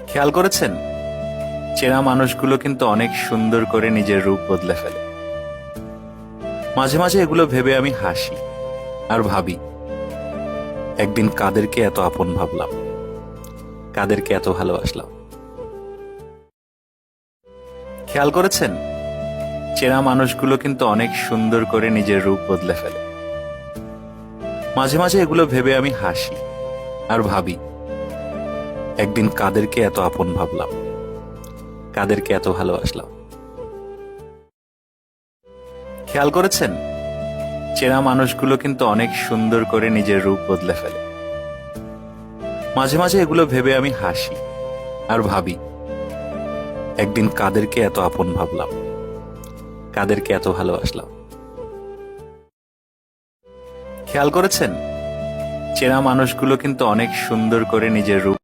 খেয়াল করেছেন, চেনা মানুষগুলো কিন্তু অনেক সুন্দর করে নিজের রূপ বদলে ফেলে। মাঝে মাঝে এগুলো ভেবে আমি হাসি আর ভাবি, একদিন কাদেরকে এত আপন ভাবলাম, কাদেরকে এত ভালোবাসলাম। খেয়াল করেছেন, চেনা মানুষগুলো কিন্তু অনেক সুন্দর করে নিজের রূপ বদলে ফেলে। মাঝে মাঝে এগুলো ভেবে আমি হাসি আর ভাবি, একদিন কাদেরকে এত আপন ভাবলাম, কাদেরকে এত ভালোবাসলাম। খেয়াল করেছেন, চেনা মানুষগুলো কিন্তু অনেক সুন্দর করে নিজের রূপ বদলে ফেলে। মাঝে মাঝে এগুলো ভেবে আমি হাসি আর ভাবি, একদিন কাদেরকে এত আপন ভাবলাম, কাদেরকে এত ভালোবাসলাম। খেয়াল করেছেন, চেনা মানুষগুলো কিন্তু অনেক সুন্দর করে নিজের রূপ